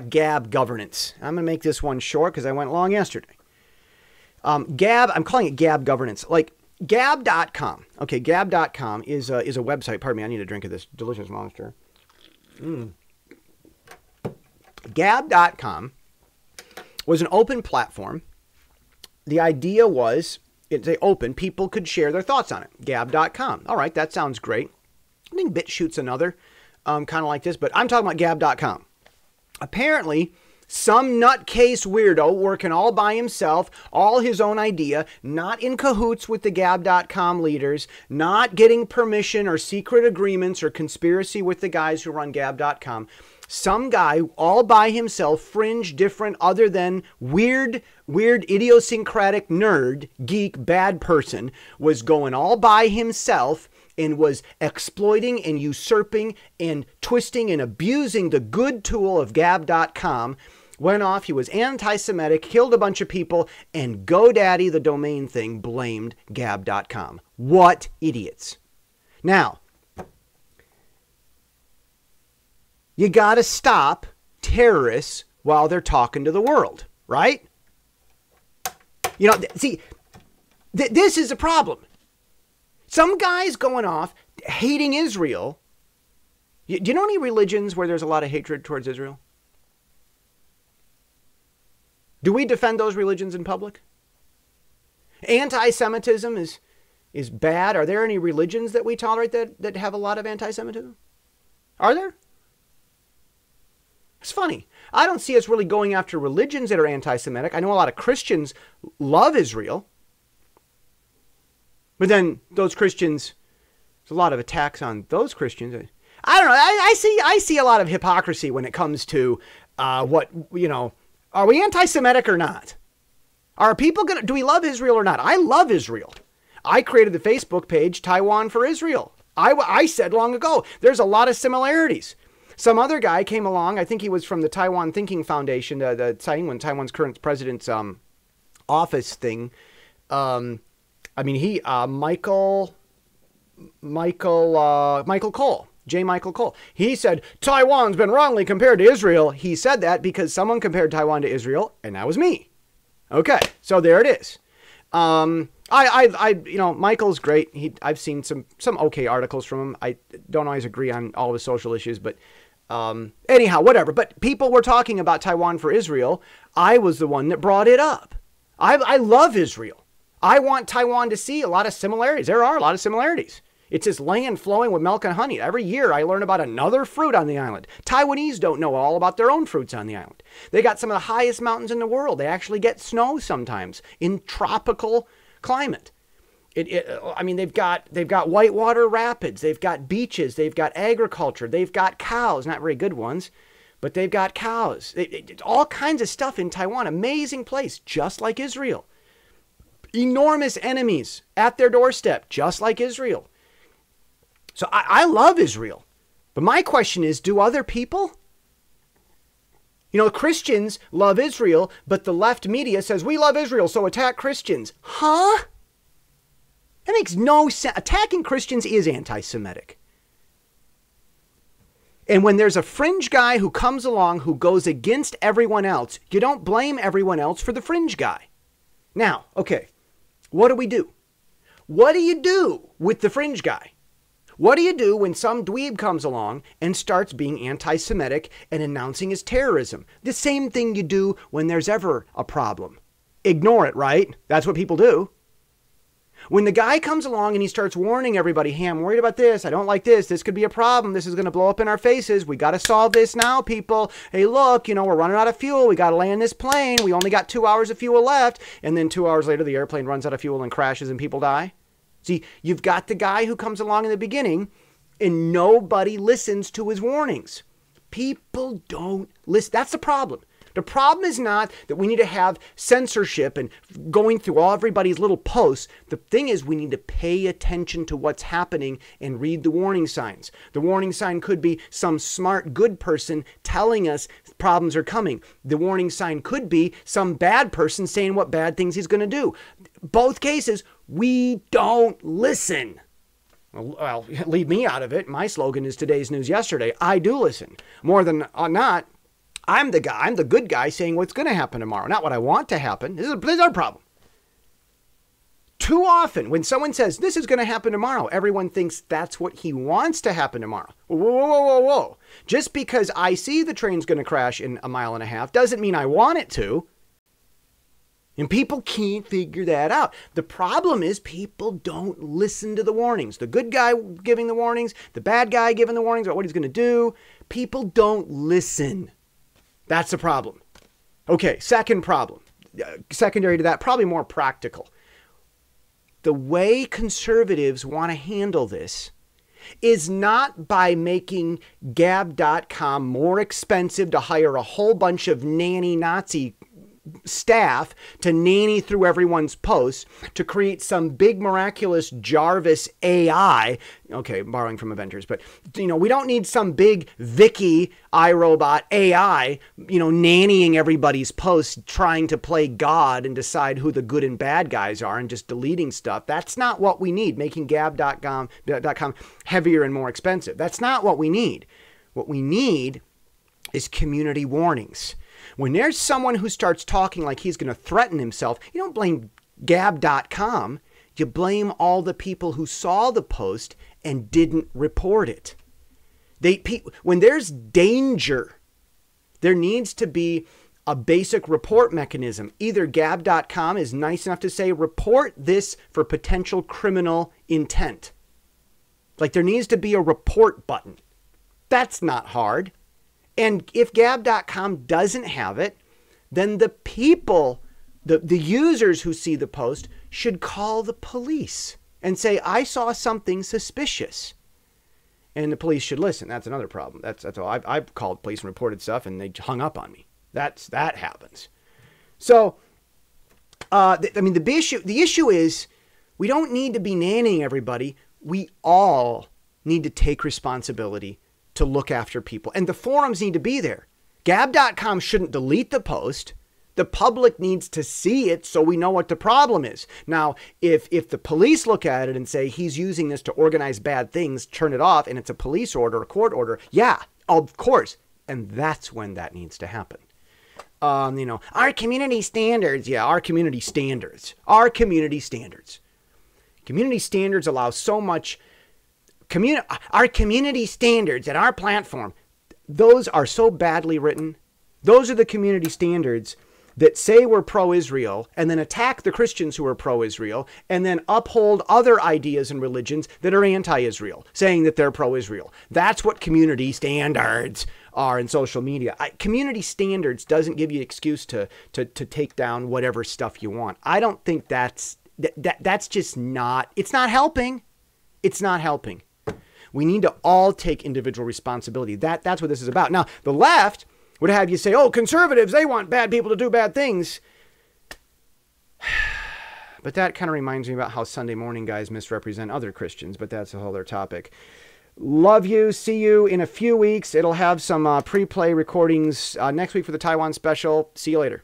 Gab governance. I'm going to make this one short because I went long yesterday. Gab, I'm calling it Gab governance. Like Gab.com. Okay, Gab.com is a website. Pardon me, I need a drink of this delicious monster. Gab.com was an open platform. The idea was, it's open, people could share their thoughts on it. Gab.com. All right, that sounds great. I think BitChute's another, kind of like this, but I'm talking about Gab.com. Apparently, some nutcase weirdo working all by himself, all his own idea, not in cahoots with the Gab.com leaders, not getting permission or secret agreements or conspiracy with the guys who run Gab.com. Some guy all by himself, fringe, different, other than weird, idiosyncratic nerd, geek, bad person, was going all by himself and was exploiting and usurping and twisting and abusing the good tool of Gab.com. Went off, he was anti-Semitic, killed a bunch of people, and GoDaddy, the domain thing, blamed Gab.com. What idiots. Now, you got to stop terrorists while they're talking to the world, right? You know, see, this is a problem. Some guy's going off hating Israel. Do you know any religions where there's a lot of hatred towards Israel? Do we defend those religions in public? Anti-Semitism is bad. Are there any religions that we tolerate that have a lot of anti-Semitism? Are there? It's funny. I don't see us really going after religions that are anti-Semitic. I know a lot of Christians love Israel. But then those Christians, there's a lot of attacks on those Christians. I don't know. I see a lot of hypocrisy when it comes to what, you know, are we anti-Semitic or not? Are people do we love Israel or not? I love Israel. I created the Facebook page, Taiwan for Israel. I said long ago, there's a lot of similarities. Some other guy came along, I think he was from the Taiwan Thinking Foundation, Taiwan's current president's office thing. Michael Cole. J. Michael Cole. He said, Taiwan's been wrongly compared to Israel. He said that because someone compared Taiwan to Israel, and that was me. Okay, so there it is. Michael's great. I've seen some okay articles from him. I don't always agree on all of his social issues, but anyhow, whatever. But people were talking about Taiwan for Israel. I was the one that brought it up. I love Israel. I want Taiwan to see a lot of similarities. There are a lot of similarities. It's this land flowing with milk and honey. Every year I learn about another fruit on the island. Taiwanese don't know all about their own fruits on the island. They got some of the highest mountains in the world. They actually get snow sometimes in tropical climate. They've got whitewater rapids. They've got beaches. They've got agriculture. They've got cows, not very good ones, but they've got cows. All kinds of stuff in Taiwan. Amazing place, just like Israel. Enormous enemies at their doorstep, just like Israel. So I love Israel. But my question is, do other people? You know, Christians love Israel, but the left media says, we love Israel, so attack Christians. Huh? That makes no sense. Attacking Christians is anti-Semitic. And when there's a fringe guy who comes along who goes against everyone else, you don't blame everyone else for the fringe guy. Now, okay, what do we do? What do you do with the fringe guy? What do you do when some dweeb comes along and starts being anti-Semitic and announcing his terrorism? The same thing you do when there's ever a problem. Ignore it, right? That's what people do. When the guy comes along and he starts warning everybody, hey, I'm worried about this, I don't like this could be a problem, this is going to blow up in our faces, we got to solve this now, people. Hey, look, we're running out of fuel, we got to land this plane, we only got 2 hours of fuel left, and then 2 hours later the airplane runs out of fuel and crashes and people die. See, you've got the guy who comes along in the beginning and nobody listens to his warnings. People don't listen. That's the problem. The problem is not that we need to have censorship and going through all everybody's little posts. The thing is we need to pay attention to what's happening and read the warning signs. The warning sign could be some smart, good person telling us problems are coming. The warning sign could be some bad person saying what bad things he's going to do. Both cases, we don't listen. Well, leave me out of it. My slogan is today's news yesterday. I do listen. More than not, I'm the guy, I'm the good guy saying what's going to happen tomorrow, not what I want to happen. This is our problem. Too often, when someone says, this is going to happen tomorrow, everyone thinks that's what he wants to happen tomorrow. Whoa, whoa, whoa, whoa, whoa. Just because I see the train's going to crash in a mile and a half doesn't mean I want it to. And people can't figure that out. The problem is people don't listen to the warnings. The good guy giving the warnings, the bad guy giving the warnings about what he's going to do. People don't listen. That's the problem. Okay, second problem. Secondary to that, probably more practical. The way conservatives want to handle this is not by making Gab.com more expensive to hire a whole bunch of nanny Nazi staff to nanny through everyone's posts to create some big miraculous Jarvis AI. Okay, borrowing from Avengers, but we don't need some big Vicky iRobot AI, nannying everybody's posts, trying to play God and decide who the good and bad guys are and just deleting stuff. That's not what we need, making Gab.com heavier and more expensive. That's not what we need. What we need is community warnings. When there's someone who starts talking like he's going to threaten himself, you don't blame Gab.com. You blame all the people who saw the post and didn't report it. When there's danger, there needs to be a basic report mechanism. Either Gab.com is nice enough to say, report this for potential criminal intent. Like there needs to be a report button. That's not hard. And if Gab.com doesn't have it, then the people, the users who see the post should call the police and say, I saw something suspicious. And the police should listen. That's another problem. That's all. I've called police and reported stuff and they hung up on me. That happens. So, the issue is we don't need to be nannying everybody. We all need to take responsibility to look after people. And the forums need to be there. Gab.com shouldn't delete the post. The public needs to see it so we know what the problem is. Now, if the police look at it and say he's using this to organize bad things, turn it off, and it's a police order, a court order, yeah, of course. And that's when that needs to happen. Our community standards. Yeah, our community standards. Our community standards. Community standards allow so much. Our community standards at our platform, those are so badly written. Those are the community standards that say we're pro-Israel and then attack the Christians who are pro-Israel and then uphold other ideas and religions that are anti-Israel, saying that they're pro-Israel. That's what community standards are in social media. Community standards doesn't give you an excuse to take down whatever stuff you want. I don't think that's just not, it's not helping. It's not helping. We need to all take individual responsibility. That's what this is about. Now, the left would have you say, oh, conservatives, they want bad people to do bad things. But that kind of reminds me about how Sunday morning guys misrepresent other Christians, but that's a whole other topic. Love you. See you in a few weeks. It'll have some pre-play recordings next week for the Taiwan Special. See you later.